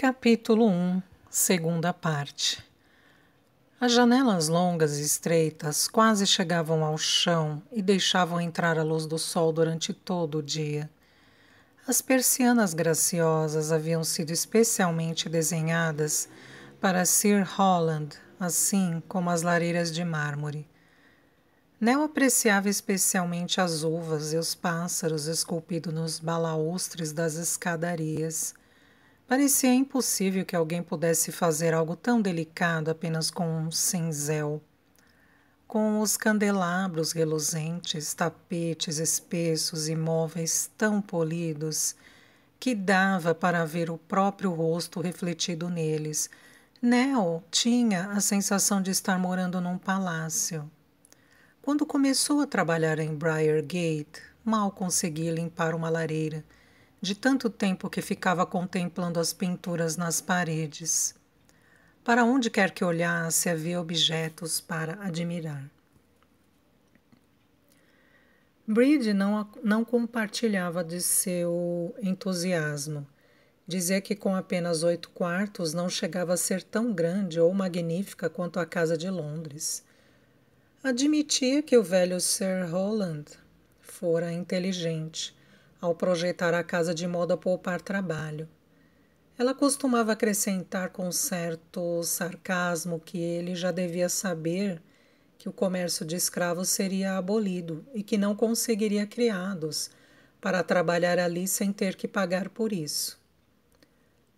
Capítulo 1, segunda parte. As janelas longas e estreitas quase chegavam ao chão e deixavam entrar a luz do sol durante todo o dia. As persianas graciosas haviam sido especialmente desenhadas para Sir Holland, assim como as lareiras de mármore. Nell apreciava especialmente as uvas e os pássaros esculpidos nos balaustres das escadarias. Parecia impossível que alguém pudesse fazer algo tão delicado apenas com um cinzel. Com os candelabros reluzentes, tapetes espessos e móveis tão polidos que dava para ver o próprio rosto refletido neles, Nell tinha a sensação de estar morando num palácio. Quando começou a trabalhar em Briargate, mal conseguia limpar uma lareira, de tanto tempo que ficava contemplando as pinturas nas paredes. Para onde quer que olhasse, havia objetos para admirar. Bride não compartilhava de seu entusiasmo. Dizia que com apenas 8 quartos não chegava a ser tão grande ou magnífica quanto a casa de Londres. Admitia que o velho Sir Roland fora inteligente ao projetar a casa de modo a poupar trabalho. Ela costumava acrescentar com certo sarcasmo que ele já devia saber que o comércio de escravos seria abolido e que não conseguiria criados para trabalhar ali sem ter que pagar por isso.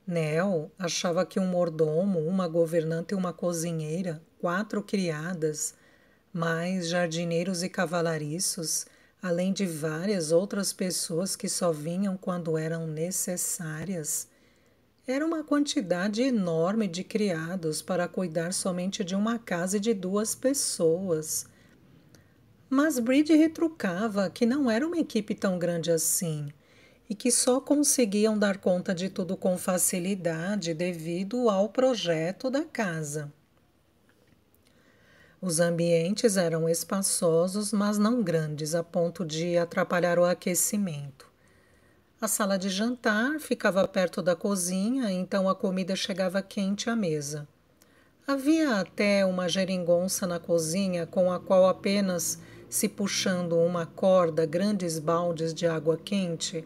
Nell achava que um mordomo, uma governanta e uma cozinheira, 4 criadas, mais jardineiros e cavalariços, além de várias outras pessoas que só vinham quando eram necessárias, era uma quantidade enorme de criados para cuidar somente de uma casa e de 2 pessoas. Mas Bride retrucava que não era uma equipe tão grande assim e que só conseguiam dar conta de tudo com facilidade devido ao projeto da casa. Os ambientes eram espaçosos, mas não grandes, a ponto de atrapalhar o aquecimento. A sala de jantar ficava perto da cozinha, então a comida chegava quente à mesa. Havia até uma geringonça na cozinha, com a qual apenas se puxando uma corda, grandes baldes de água quente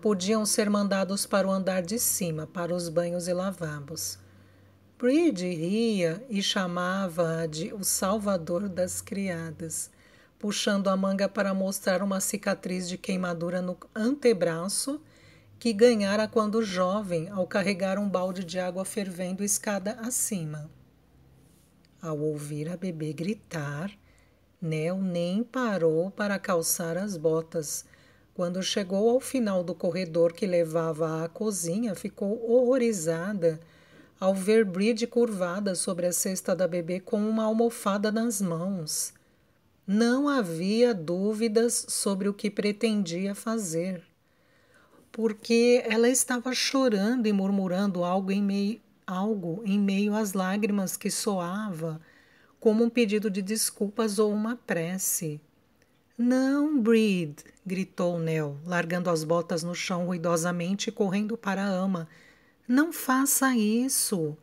podiam ser mandados para o andar de cima, para os banhos e lavabos. Bride ria e chamava-a de o salvador das criadas, puxando a manga para mostrar uma cicatriz de queimadura no antebraço que ganhara quando jovem ao carregar um balde de água fervendo escada acima. Ao ouvir a bebê gritar, Nell nem parou para calçar as botas. Quando chegou ao final do corredor que levava à cozinha, ficou horrorizada ao ver Bride curvada sobre a cesta da bebê com uma almofada nas mãos. Não havia dúvidas sobre o que pretendia fazer, porque ela estava chorando e murmurando algo em meio às lágrimas que soava como um pedido de desculpas ou uma prece. Não, Bride, gritou Nell, largando as botas no chão ruidosamente e correndo para a ama. Não faça isso.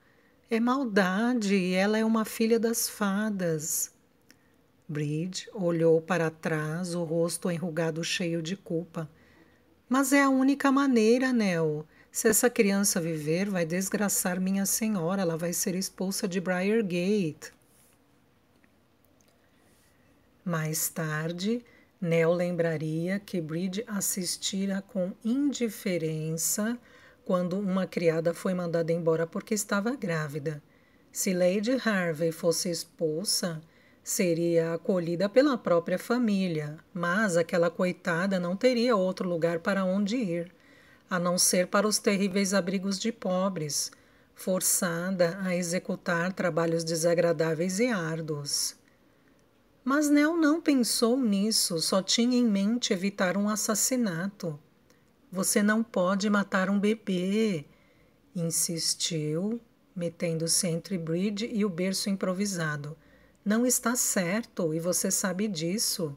É maldade. Ela é uma filha das fadas. Bride olhou para trás, o rosto enrugado cheio de culpa. Mas é a única maneira, Nell. Se essa criança viver, vai desgraçar minha senhora. Ela vai ser expulsa de Briargate. Mais tarde, Nell lembraria que Bride assistira com indiferença quando uma criada foi mandada embora porque estava grávida. Se Lady Harvey fosse expulsa, seria acolhida pela própria família, mas aquela coitada não teria outro lugar para onde ir, a não ser para os terríveis abrigos de pobres, forçada a executar trabalhos desagradáveis e árduos. Mas Nell não pensou nisso, só tinha em mente evitar um assassinato. Você não pode matar um bebê, insistiu, metendo-se entre Bride e o berço improvisado. Não está certo e você sabe disso.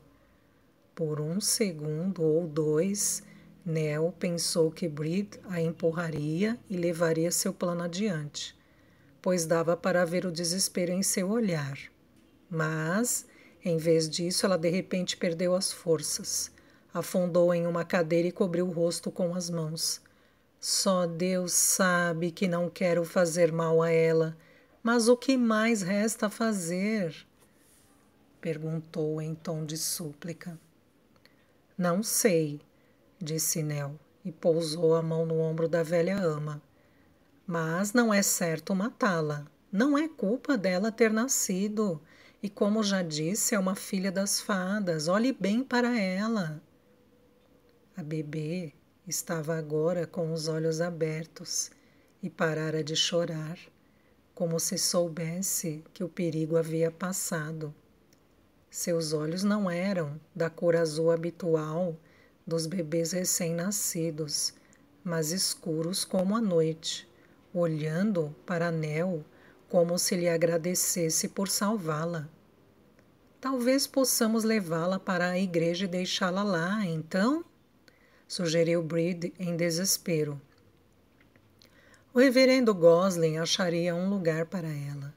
Por um segundo ou 2, Nell pensou que Breed a empurraria e levaria seu plano adiante, pois dava para ver o desespero em seu olhar. Mas, em vez disso, ela de repente perdeu as forças. Afundou em uma cadeira e cobriu o rosto com as mãos. Só Deus sabe que não quero fazer mal a ela, mas o que mais resta fazer? Perguntou em tom de súplica. Não sei, disse Nell, e pousou a mão no ombro da velha ama. Mas não é certo matá-la. Não é culpa dela ter nascido. E como já disse, é uma filha das fadas. Olhe bem para ela. A bebê estava agora com os olhos abertos e parara de chorar, como se soubesse que o perigo havia passado. Seus olhos não eram da cor azul habitual dos bebês recém-nascidos, mas escuros como a noite, olhando para Nell como se lhe agradecesse por salvá-la. Talvez possamos levá-la para a igreja e deixá-la lá, então? Sugeriu Breed em desespero. O reverendo Gosling acharia um lugar para ela.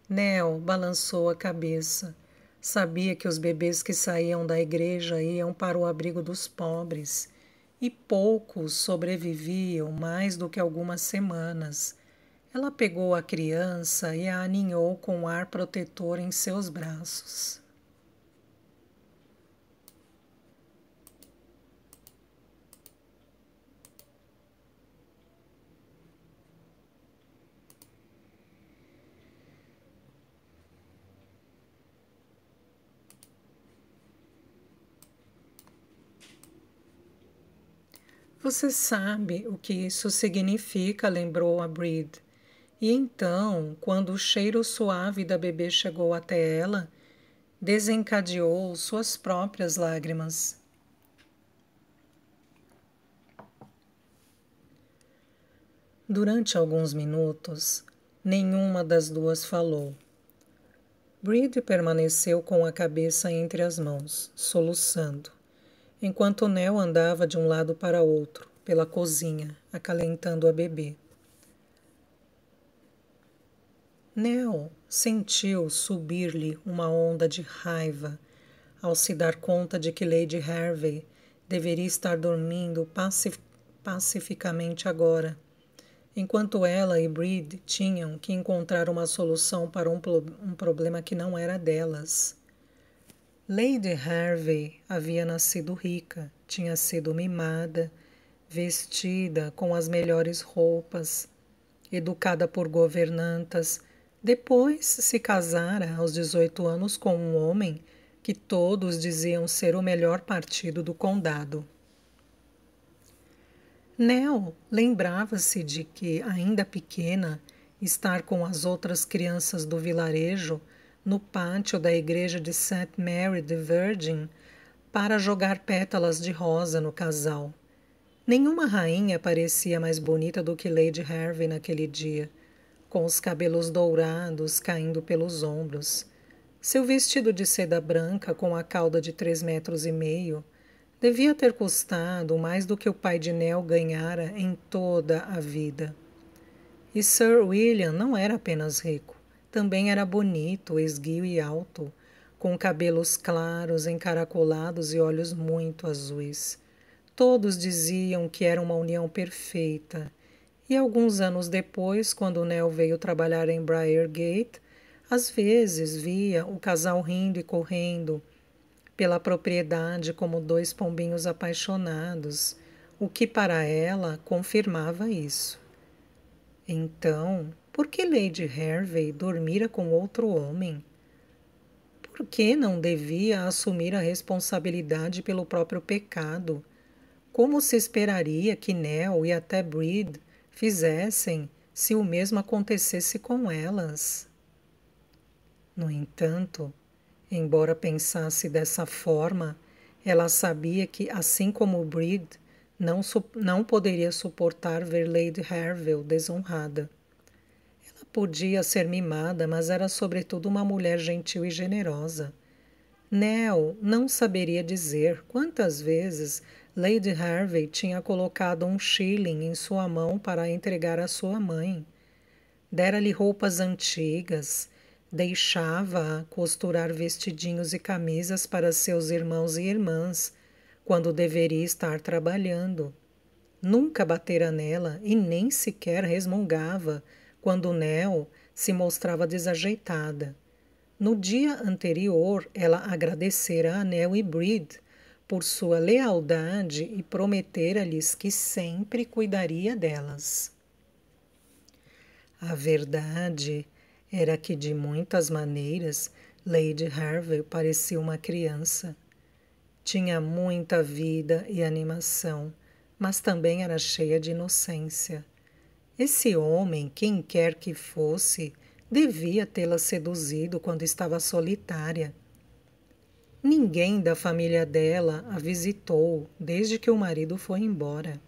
Nell balançou a cabeça. Sabia que os bebês que saíam da igreja iam para o abrigo dos pobres, e poucos sobreviviam mais do que algumas semanas. Ela pegou a criança e a aninhou com um ar protetor em seus braços. Você sabe o que isso significa, lembrou a Breed. E então, quando o cheiro suave da bebê chegou até ela, desencadeou suas próprias lágrimas. Durante alguns minutos, nenhuma das duas falou. Breed permaneceu com a cabeça entre as mãos, soluçando, enquanto Nell andava de um lado para outro, pela cozinha, acalentando a bebê. Nell sentiu subir-lhe uma onda de raiva ao se dar conta de que Lady Hervey deveria estar dormindo pacificamente agora, enquanto ela e Breed tinham que encontrar uma solução para um problema que não era delas. Lady Hervey havia nascido rica, tinha sido mimada, vestida com as melhores roupas, educada por governantas. Depois se casara aos 18 anos com um homem que todos diziam ser o melhor partido do condado. Nell lembrava-se de que, ainda pequena, estar com as outras crianças do vilarejo no pátio da igreja de St. Mary the Virgin para jogar pétalas de rosa no casal. Nenhuma rainha parecia mais bonita do que Lady Hervey naquele dia, com os cabelos dourados caindo pelos ombros. Seu vestido de seda branca com a cauda de 3,5 metros devia ter custado mais do que o pai de Nell ganhara em toda a vida. E Sir William não era apenas rico, também era bonito, esguio e alto, com cabelos claros, encaracolados e olhos muito azuis. Todos diziam que era uma união perfeita. E alguns anos depois, quando Nell veio trabalhar em Briargate, às vezes via o casal rindo e correndo pela propriedade como dois pombinhos apaixonados, o que para ela confirmava isso. Então, por que Lady Hervey dormira com outro homem? Por que não devia assumir a responsabilidade pelo próprio pecado? Como se esperaria que Nell e até Breed fizessem se o mesmo acontecesse com elas? No entanto, embora pensasse dessa forma, ela sabia que, assim como Breed, não poderia suportar ver Lady Hervey desonrada. Ela podia ser mimada, mas era sobretudo uma mulher gentil e generosa. Nell não saberia dizer quantas vezes Lady Hervey tinha colocado um shilling em sua mão para entregar à sua mãe. Dera-lhe roupas antigas, deixava-a costurar vestidinhos e camisas para seus irmãos e irmãs, quando deveria estar trabalhando. Nunca batera nela e nem sequer resmungava quando Nell se mostrava desajeitada. No dia anterior, ela agradecera a Nell e Breed por sua lealdade e prometera-lhes que sempre cuidaria delas. A verdade era que, de muitas maneiras, Lady Hervey parecia uma criança. Tinha muita vida e animação, mas também era cheia de inocência. Esse homem, quem quer que fosse, devia tê-la seduzido quando estava solitária. Ninguém da família dela a visitou desde que o marido foi embora.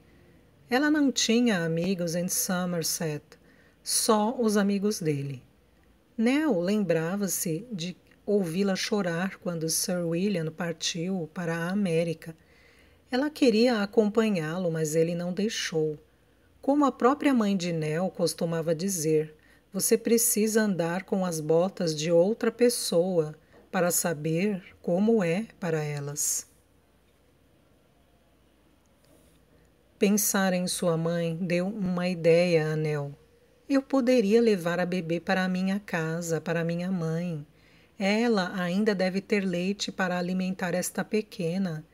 Ela não tinha amigos em Somerset, só os amigos dele. Nell lembrava-se de ouvi-la chorar quando Sir William partiu para a América. Ela queria acompanhá-lo, mas ele não deixou. Como a própria mãe de Nell costumava dizer, você precisa andar com as botas de outra pessoa para saber como é para elas. Pensar em sua mãe deu uma ideia a Nell. Eu poderia levar a bebê para a minha casa, para minha mãe. Ela ainda deve ter leite para alimentar esta pequena.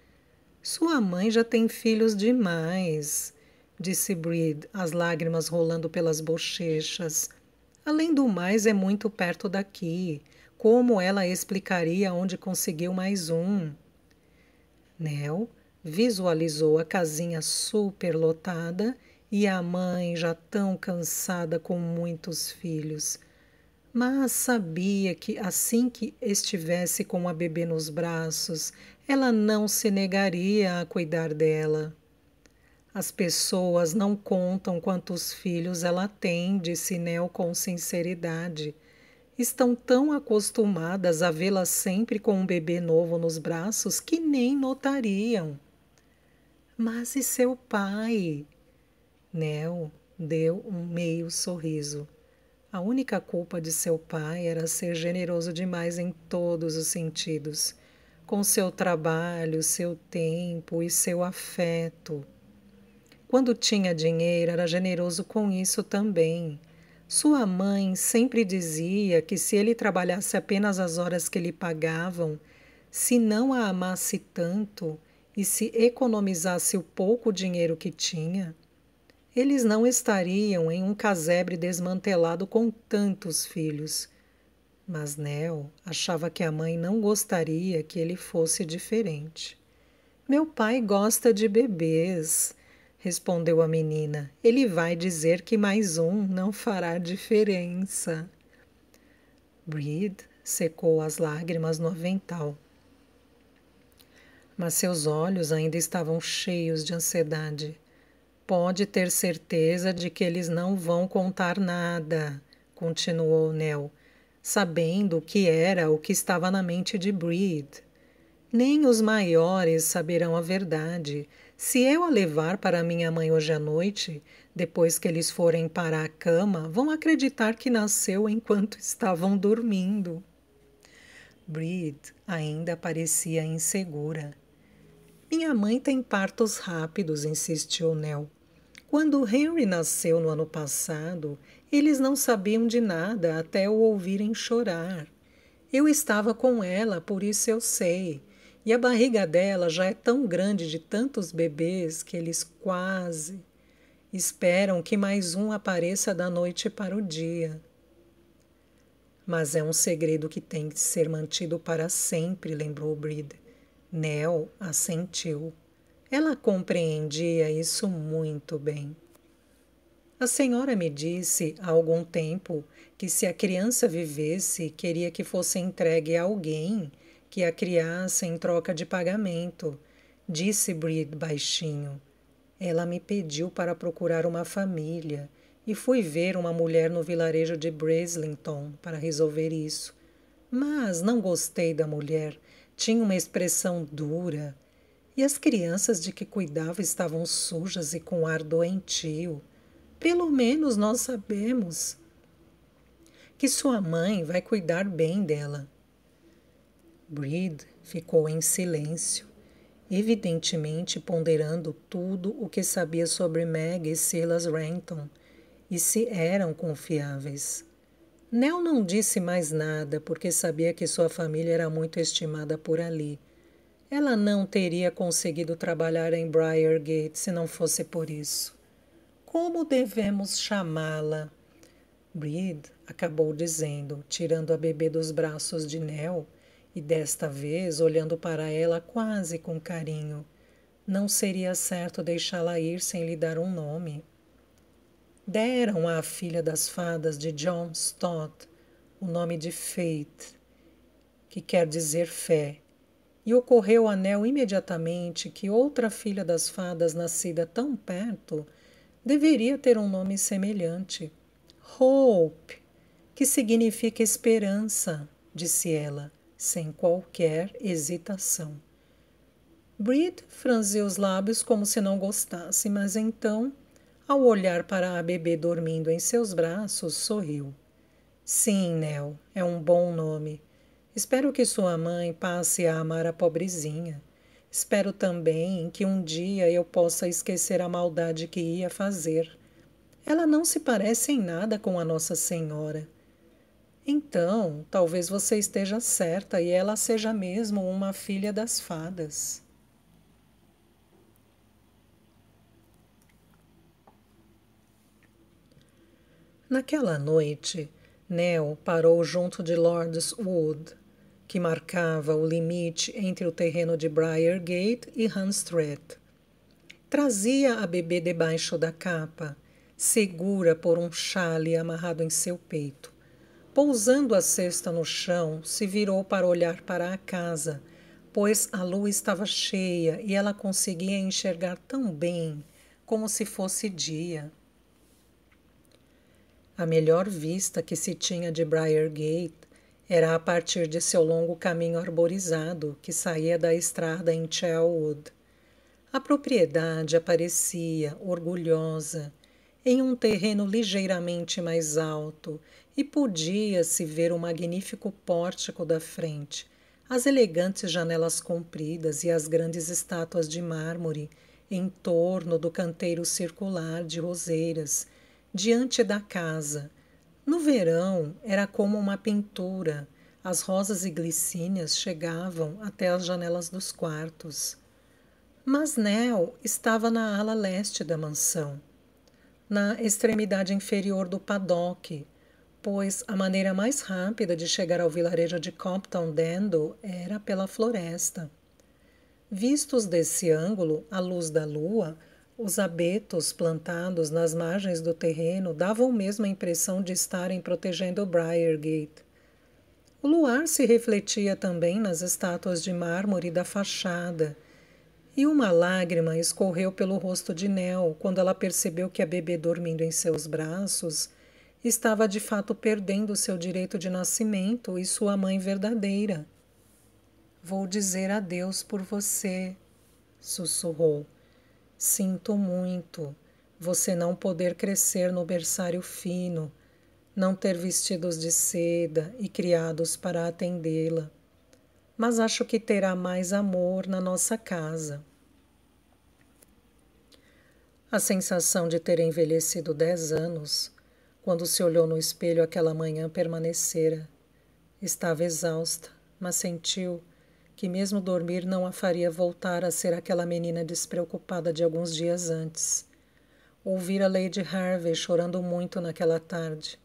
Sua mãe já tem filhos demais, disse Breed, as lágrimas rolando pelas bochechas. Além do mais, é muito perto daqui. Como ela explicaria onde conseguiu mais um? Nell visualizou a casinha superlotada e a mãe já tão cansada com muitos filhos. Mas sabia que assim que estivesse com a bebê nos braços, ela não se negaria a cuidar dela. As pessoas não contam quantos filhos ela tem, disse Nell com sinceridade. Estão tão acostumadas a vê-la sempre com um bebê novo nos braços que nem notariam. Mas e seu pai? Nell deu um meio sorriso. A única culpa de seu pai era ser generoso demais em todos os sentidos, com seu trabalho, seu tempo e seu afeto. Quando tinha dinheiro, era generoso com isso também. Sua mãe sempre dizia que se ele trabalhasse apenas as horas que lhe pagavam, se não a amasse tanto e se economizasse o pouco dinheiro que tinha, eles não estariam em um casebre desmantelado com tantos filhos. Mas Nell achava que a mãe não gostaria que ele fosse diferente. Meu pai gosta de bebês, respondeu a menina. Ele vai dizer que mais um não fará diferença. Breed secou as lágrimas no avental. Mas seus olhos ainda estavam cheios de ansiedade. Pode ter certeza de que eles não vão contar nada, continuou Nell, sabendo que era o que estava na mente de Breed. Nem os maiores saberão a verdade. Se eu a levar para minha mãe hoje à noite, depois que eles forem para a cama, vão acreditar que nasceu enquanto estavam dormindo. Breed ainda parecia insegura. Minha mãe tem partos rápidos, insistiu Nell. Quando Henry nasceu no ano passado, eles não sabiam de nada até o ouvirem chorar. Eu estava com ela, por isso eu sei. E a barriga dela já é tão grande de tantos bebês que eles quase esperam que mais um apareça da noite para o dia. Mas é um segredo que tem que ser mantido para sempre, lembrou Breed. Nell assentiu. Ela compreendia isso muito bem. A senhora me disse há algum tempo que se a criança vivesse, queria que fosse entregue a alguém que a criasse em troca de pagamento, disse Breed baixinho. Ela me pediu para procurar uma família e fui ver uma mulher no vilarejo de Breslington para resolver isso. Mas não gostei da mulher. Tinha uma expressão dura. E as crianças de que cuidava estavam sujas e com ar doentio. Pelo menos nós sabemos que sua mãe vai cuidar bem dela. Breed ficou em silêncio, evidentemente ponderando tudo o que sabia sobre Meg e Silas Renton e se eram confiáveis. Nell não disse mais nada porque sabia que sua família era muito estimada por ali. Ela não teria conseguido trabalhar em Briargate se não fosse por isso. Como devemos chamá-la? Breed acabou dizendo, tirando a bebê dos braços de Nell e desta vez olhando para ela quase com carinho. Não seria certo deixá-la ir sem lhe dar um nome. Deram à filha das fadas de John Stott o nome de Faith, que quer dizer fé, e ocorreu a Nell imediatamente que outra filha das fadas nascida tão perto deveria ter um nome semelhante. Hope, que significa esperança, disse ela, sem qualquer hesitação. Breed franziu os lábios como se não gostasse, mas então, ao olhar para a bebê dormindo em seus braços, sorriu. Sim, Nell, é um bom nome. Espero que sua mãe passe a amar a pobrezinha. Espero também que um dia eu possa esquecer a maldade que ia fazer. Ela não se parece em nada com a Nossa Senhora. Então, talvez você esteja certa e ela seja mesmo uma filha das fadas. Naquela noite, Nell parou junto de Lord's Wood, que marcava o limite entre o terreno de Briargate e Hunstreet. Trazia a bebê debaixo da capa, segura por um xale amarrado em seu peito. Pousando a cesta no chão, se virou para olhar para a casa, pois a lua estava cheia e ela conseguia enxergar tão bem, como se fosse dia. A melhor vista que se tinha de Briargate era a partir de seu longo caminho arborizado que saía da estrada em Chelwood. A propriedade aparecia, orgulhosa, em um terreno ligeiramente mais alto e podia-se ver o magnífico pórtico da frente, as elegantes janelas compridas e as grandes estátuas de mármore em torno do canteiro circular de roseiras, diante da casa. No verão era como uma pintura. As rosas e glicínias chegavam até as janelas dos quartos. Mas Nell estava na ala leste da mansão, na extremidade inferior do paddock, pois a maneira mais rápida de chegar ao vilarejo de Compton Dando era pela floresta. Vistos desse ângulo, à luz da lua, os abetos plantados nas margens do terreno davam mesmo a impressão de estarem protegendo Briargate. O luar se refletia também nas estátuas de mármore da fachada, e uma lágrima escorreu pelo rosto de Nell quando ela percebeu que a bebê dormindo em seus braços estava de fato perdendo seu direito de nascimento e sua mãe verdadeira. Vou dizer adeus por você, sussurrou. Sinto muito você não poder crescer no berçário fino, não ter vestidos de seda e criados para atendê-la. Mas acho que terá mais amor na nossa casa. A sensação de ter envelhecido 10 anos, quando se olhou no espelho aquela manhã, permanecera. Estava exausta, mas sentiu que mesmo dormir não a faria voltar a ser aquela menina despreocupada de alguns dias antes. Ouvira Lady Harvey chorando muito naquela tarde,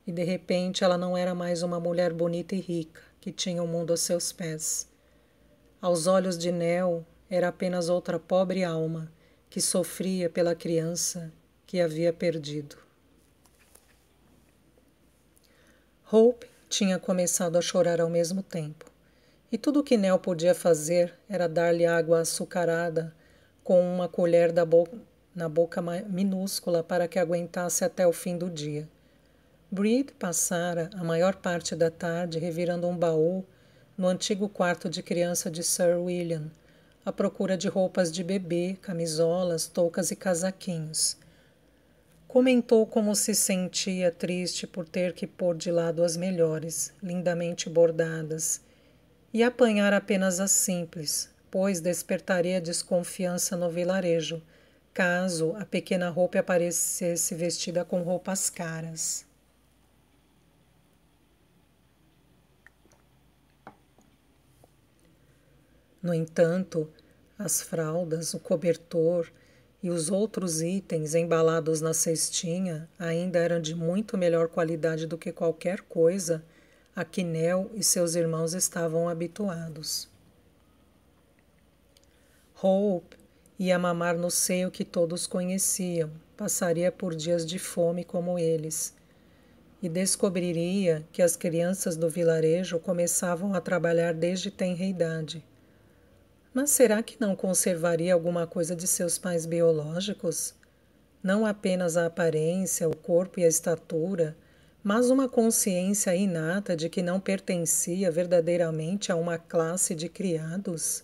e de repente ela não era mais uma mulher bonita e rica, que tinha o mundo a seus pés. Aos olhos de Nell, era apenas outra pobre alma que sofria pela criança que havia perdido. Hope tinha começado a chorar ao mesmo tempo, e tudo o que Nell podia fazer era dar-lhe água açucarada com uma colher na boca minúscula para que aguentasse até o fim do dia. Breed passara a maior parte da tarde revirando um baú no antigo quarto de criança de Sir William, à procura de roupas de bebê, camisolas, toucas e casaquinhos. Comentou como se sentia triste por ter que pôr de lado as melhores, lindamente bordadas, e apanhar apenas as simples, pois despertaria desconfiança no vilarejo, caso a pequena roupa aparecesse vestida com roupas caras. No entanto, as fraldas, o cobertor e os outros itens embalados na cestinha ainda eram de muito melhor qualidade do que qualquer coisa a que Nell e seus irmãos estavam habituados. Hope ia mamar no seio que todos conheciam, passaria por dias de fome como eles, e descobriria que as crianças do vilarejo começavam a trabalhar desde tenra idade. Mas será que não conservaria alguma coisa de seus pais biológicos? Não apenas a aparência, o corpo e a estatura, mas uma consciência inata de que não pertencia verdadeiramente a uma classe de criados?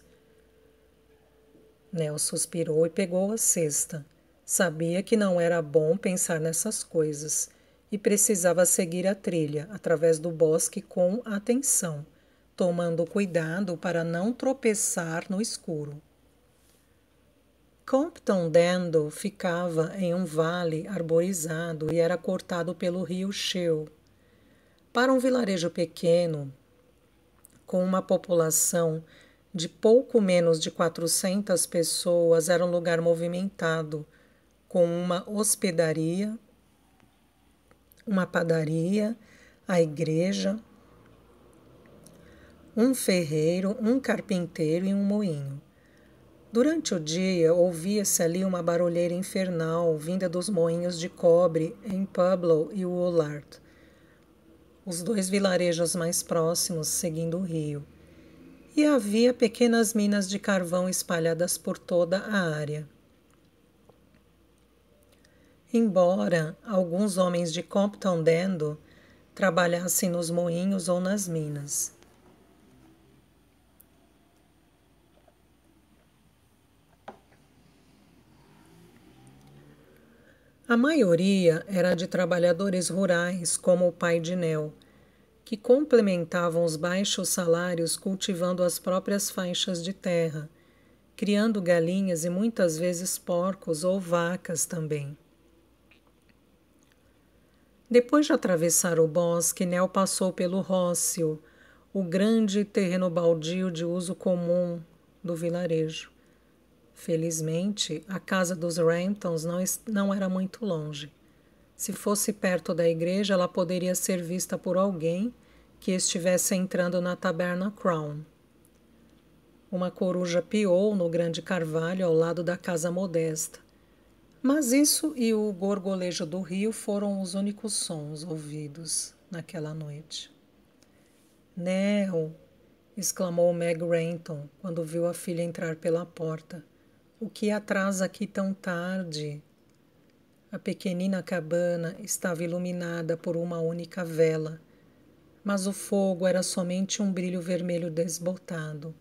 Nell suspirou e pegou a cesta. Sabia que não era bom pensar nessas coisas e precisava seguir a trilha através do bosque com atenção, tomando cuidado para não tropeçar no escuro. Compton Dando ficava em um vale arborizado e era cortado pelo rio Shill. Para um vilarejo pequeno, com uma população de pouco menos de 400 pessoas, era um lugar movimentado, com uma hospedaria, uma padaria, a igreja, um ferreiro, um carpinteiro e um moinho. Durante o dia, ouvia-se ali uma barulheira infernal vinda dos moinhos de cobre em Pueblo e Woolard, os dois vilarejos mais próximos, seguindo o rio. E havia pequenas minas de carvão espalhadas por toda a área. Embora alguns homens de Compton Dando trabalhassem nos moinhos ou nas minas. A maioria era de trabalhadores rurais, como o pai de Nell, que complementavam os baixos salários cultivando as próprias faixas de terra, criando galinhas e muitas vezes porcos ou vacas também. Depois de atravessar o bosque, Nell passou pelo rócio, o grande terreno baldio de uso comum do vilarejo. Felizmente, a casa dos Ramptons não era muito longe. Se fosse perto da igreja, ela poderia ser vista por alguém que estivesse entrando na taberna Crown. Uma coruja piou no grande carvalho ao lado da casa modesta. Mas isso e o gorgolejo do rio foram os únicos sons ouvidos naquela noite. Nell! Exclamou Meg Renton quando viu a filha entrar pela porta. O que atrasa aqui tão tarde? A pequenina cabana estava iluminada por uma única vela, mas o fogo era somente um brilho vermelho desbotado.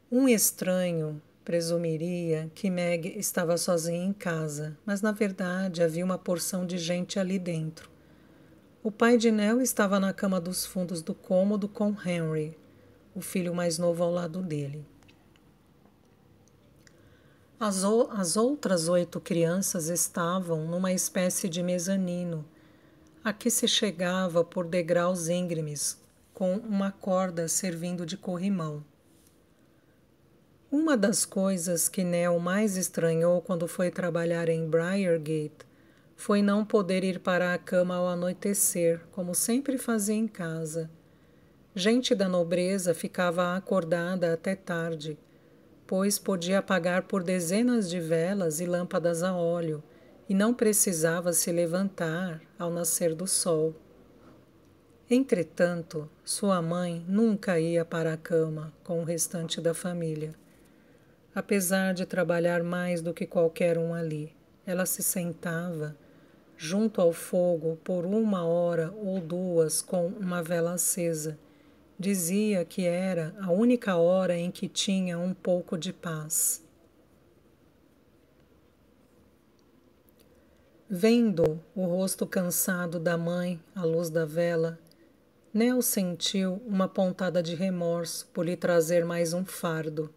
Um estranho presumiria que Meg estava sozinha em casa, mas na verdade havia uma porção de gente ali dentro. O pai de Nell estava na cama dos fundos do cômodo com Henry, o filho mais novo ao lado dele. As outras 8 crianças estavam numa espécie de mezanino, a que se chegava por degraus íngremes, com uma corda servindo de corrimão. Uma das coisas que Nell mais estranhou quando foi trabalhar em Briargate foi não poder ir para a cama ao anoitecer, como sempre fazia em casa. Gente da nobreza ficava acordada até tarde, pois podia apagar por dezenas de velas e lâmpadas a óleo, e não precisava se levantar ao nascer do sol. Entretanto, sua mãe nunca ia para a cama com o restante da família. Apesar de trabalhar mais do que qualquer um ali, ela se sentava junto ao fogo por 1 hora ou 2 com uma vela acesa, Dizia que era a única hora em que tinha um pouco de paz. Vendo o rosto cansado da mãe à luz da vela, Nell sentiu uma pontada de remorso por lhe trazer mais um fardo.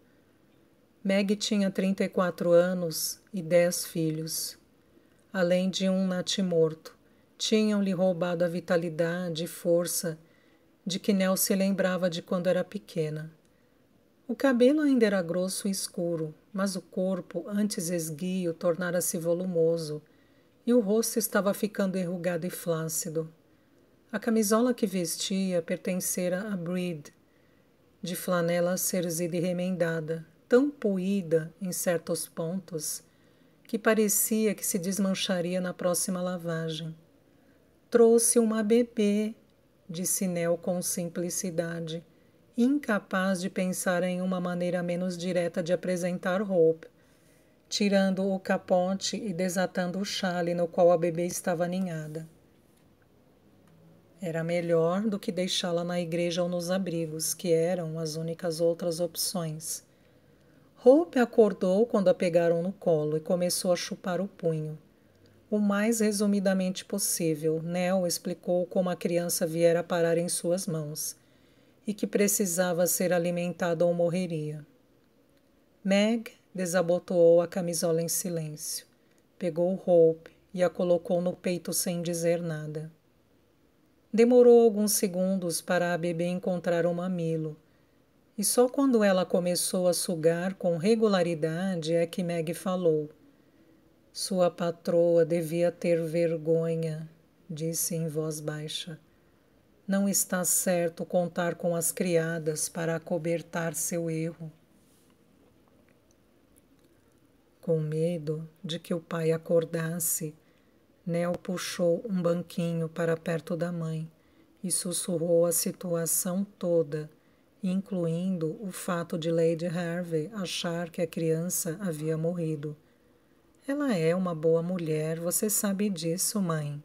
Meg tinha 34 anos e 10 filhos. Além de um natimorto, tinham-lhe roubado a vitalidade e força de que Nell se lembrava de quando era pequena. O cabelo ainda era grosso e escuro, mas o corpo, antes esguio, tornara-se volumoso, e o rosto estava ficando enrugado e flácido. A camisola que vestia pertencera a Breed, de flanela cerzida e remendada, tão poída em certos pontos, que parecia que se desmancharia na próxima lavagem. Trouxe uma bebê, disse Nell com simplicidade, incapaz de pensar em uma maneira menos direta de apresentar Hope, tirando o capote e desatando o chale no qual a bebê estava aninhada. Era melhor do que deixá-la na igreja ou nos abrigos, que eram as únicas outras opções. Hope acordou quando a pegaram no colo e começou a chupar o punho. O mais resumidamente possível, Nell explicou como a criança viera parar em suas mãos e que precisava ser alimentada ou morreria. Meg desabotoou a camisola em silêncio. Pegou Hope e a colocou no peito sem dizer nada. Demorou alguns segundos para a bebê encontrar um mamilo, e só quando ela começou a sugar com regularidade é que Meg falou. Sua patroa devia ter vergonha, disse em voz baixa. Não está certo contar com as criadas para acobertar seu erro. Com medo de que o pai acordasse, Nell puxou um banquinho para perto da mãe e sussurrou a situação toda, incluindo o fato de Lady Harvey achar que a criança havia morrido. Ela é uma boa mulher, você sabe disso, mãe.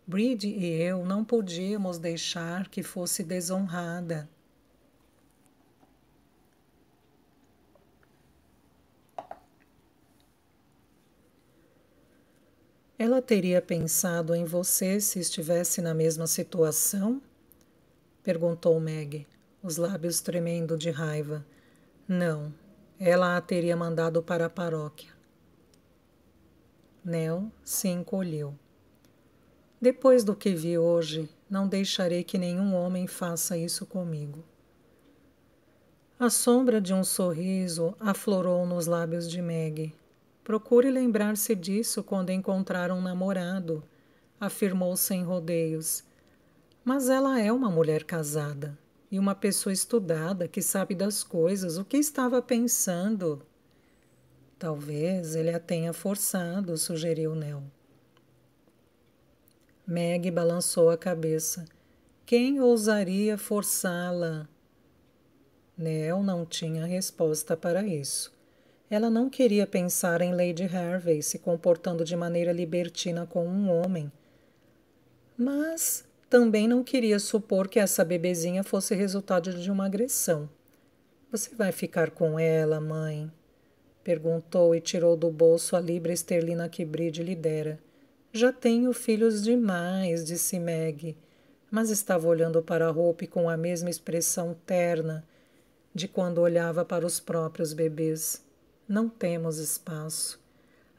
Breed e eu não podíamos deixar que fosse desonrada. Ela teria pensado em você se estivesse na mesma situação? Perguntou Meg, os lábios tremendo de raiva. Não, ela a teria mandado para a paróquia. Nell se encolheu. Depois do que vi hoje, não deixarei que nenhum homem faça isso comigo. A sombra de um sorriso aflorou nos lábios de Meg. Procure lembrar-se disso quando encontrar um namorado, afirmou sem rodeios. Mas ela é uma mulher casada e uma pessoa estudada que sabe das coisas. O que estava pensando? Talvez ele a tenha forçado, sugeriu Nell. Meg balançou a cabeça. Quem ousaria forçá-la? Nell não tinha resposta para isso. Ela não queria pensar em Lady Harvey se comportando de maneira libertina com um homem, mas também não queria supor que essa bebezinha fosse resultado de uma agressão. Você vai ficar com ela, mãe? Perguntou e tirou do bolso a libra esterlina que Breed lhe dera. Já tenho filhos demais, disse Meg, mas estava olhando para Hope com a mesma expressão terna de quando olhava para os próprios bebês. Não temos espaço.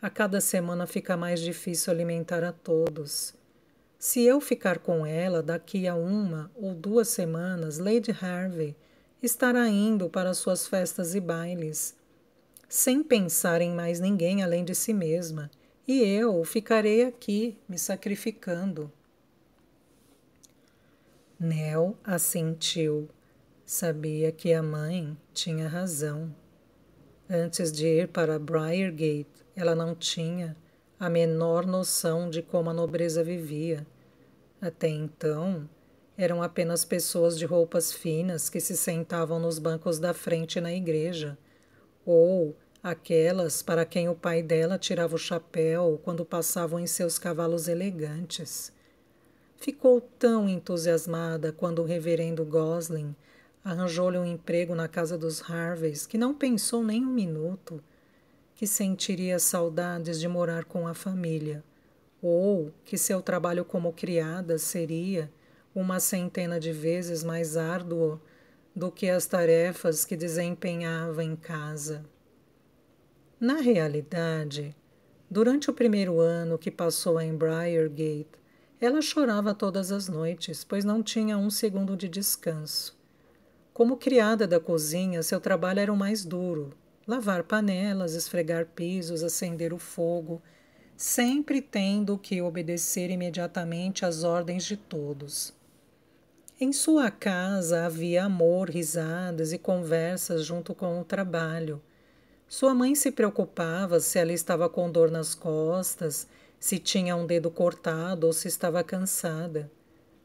A cada semana fica mais difícil alimentar a todos. Se eu ficar com ela daqui a 1 ou 2 semanas, Lady Harvey estará indo para suas festas e bailes, sem pensar em mais ninguém além de si mesma, e eu ficarei aqui, me sacrificando. Nell assentiu. Sabia que a mãe tinha razão. Antes de ir para Briargate, ela não tinha a menor noção de como a nobreza vivia. Até então, eram apenas pessoas de roupas finas que se sentavam nos bancos da frente na igreja, ou aquelas para quem o pai dela tirava o chapéu quando passavam em seus cavalos elegantes. Ficou tão entusiasmada quando o reverendo Gosling arranjou-lhe um emprego na casa dos Harveys que não pensou nem um minuto que sentiria saudades de morar com a família, ou que seu trabalho como criada seria uma centena de vezes mais árduo do que as tarefas que desempenhava em casa. Na realidade, durante o primeiro ano que passou em Briargate, ela chorava todas as noites, pois não tinha um segundo de descanso. Como criada da cozinha, seu trabalho era o mais duro: lavar panelas, esfregar pisos, acender o fogo, sempre tendo que obedecer imediatamente às ordens de todos. Em sua casa havia amor, risadas e conversas junto com o trabalho. Sua mãe se preocupava se ela estava com dor nas costas, se tinha um dedo cortado ou se estava cansada.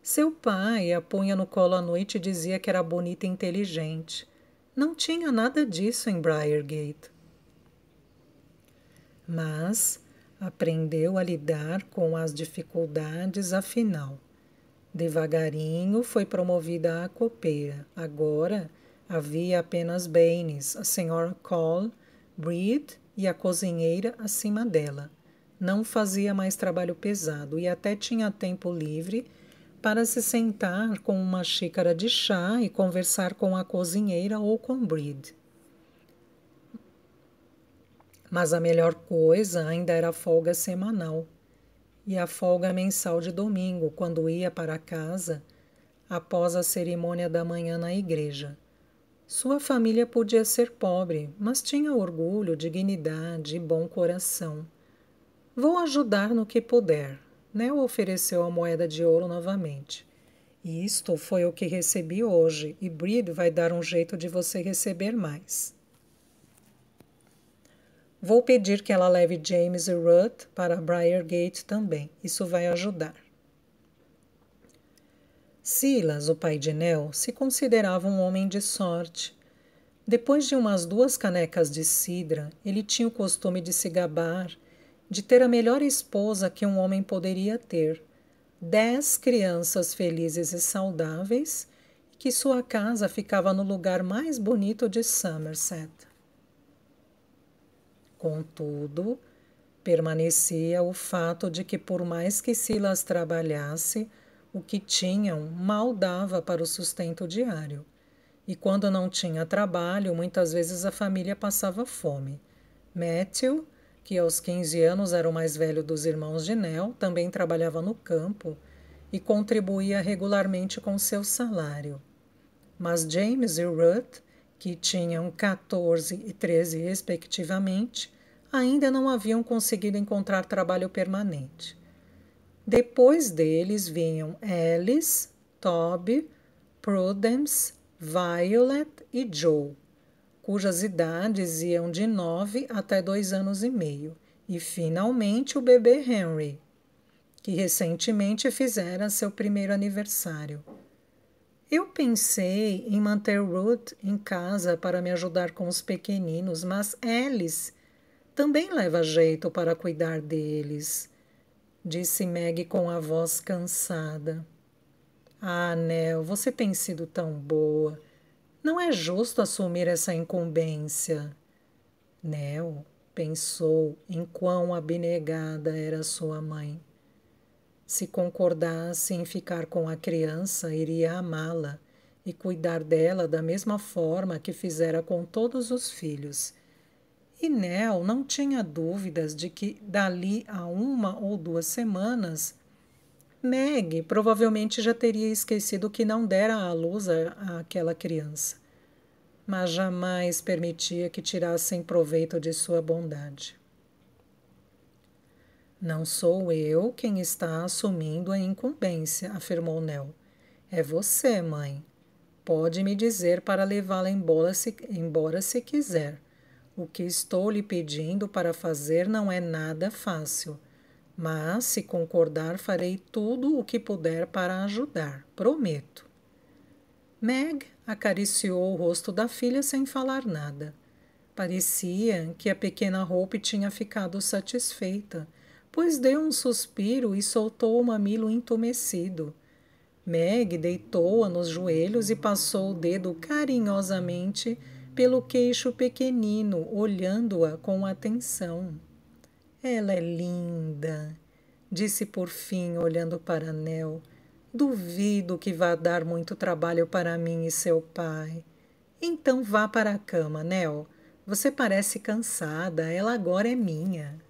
Seu pai a punha no colo à noite e dizia que era bonita e inteligente. Não tinha nada disso em Briargate. Mas aprendeu a lidar com as dificuldades, afinal. Devagarinho foi promovida a copeira. Agora havia apenas Baines, a senhora Cole, Breed e a cozinheira acima dela. Não fazia mais trabalho pesado e até tinha tempo livre para se sentar com uma xícara de chá e conversar com a cozinheira ou com Breed. Mas a melhor coisa ainda era a folga semanal e a folga mensal de domingo, quando ia para casa após a cerimônia da manhã na igreja. Sua família podia ser pobre, mas tinha orgulho, dignidade e bom coração. Vou ajudar no que puder. Nell ofereceu a moeda de ouro novamente. Isto foi o que recebi hoje, e Breed vai dar um jeito de você receber mais. Vou pedir que ela leve James e Ruth para Briargate também. Isso vai ajudar. Silas, o pai de Nell, se considerava um homem de sorte. Depois de umas 2 canecas de cidra, ele tinha o costume de se gabar de ter a melhor esposa que um homem poderia ter, 10 crianças felizes e saudáveis, e que sua casa ficava no lugar mais bonito de Somerset. Contudo, permanecia o fato de que, por mais que Silas trabalhasse, o que tinham mal dava para o sustento diário. E quando não tinha trabalho, muitas vezes a família passava fome. Matthew, que aos 15 anos era o mais velho dos irmãos de Nell, também trabalhava no campo e contribuía regularmente com seu salário. Mas James e Ruth, que tinham 14 e 13 respectivamente, ainda não haviam conseguido encontrar trabalho permanente. Depois deles vinham Alice, Toby, Prudence, Violet e Joe, cujas idades iam de 9 até 2 anos e meio, e finalmente o bebê Henry, que recentemente fizera seu primeiro aniversário. Eu pensei em manter Ruth em casa para me ajudar com os pequeninos, mas Alice também leva jeito para cuidar deles, disse Meg com a voz cansada. Ah, Nell, você tem sido tão boa. Não é justo assumir essa incumbência. Nell pensou em quão abnegada era sua mãe. Se concordasse em ficar com a criança, iria amá-la e cuidar dela da mesma forma que fizera com todos os filhos. E Nell não tinha dúvidas de que, dali a 1 ou 2 semanas, Meg provavelmente já teria esquecido que não dera à luz àquela criança, mas jamais permitia que tirassem proveito de sua bondade. Não sou eu quem está assumindo a incumbência, afirmou Nell. É você, mãe. Pode me dizer para levá-la embora se quiser. O que estou lhe pedindo para fazer não é nada fácil, mas, se concordar, farei tudo o que puder para ajudar, prometo. Meg acariciou o rosto da filha sem falar nada. Parecia que a pequena Hope tinha ficado satisfeita, pois deu um suspiro e soltou o mamilo entumecido. Meg deitou-a nos joelhos e passou o dedo carinhosamente pelo queixo pequenino, olhando-a com atenção. Ela é linda, disse por fim, olhando para Nell. Duvido que vá dar muito trabalho para mim e seu pai. Então vá para a cama, Nell. Você parece cansada, ela agora é minha.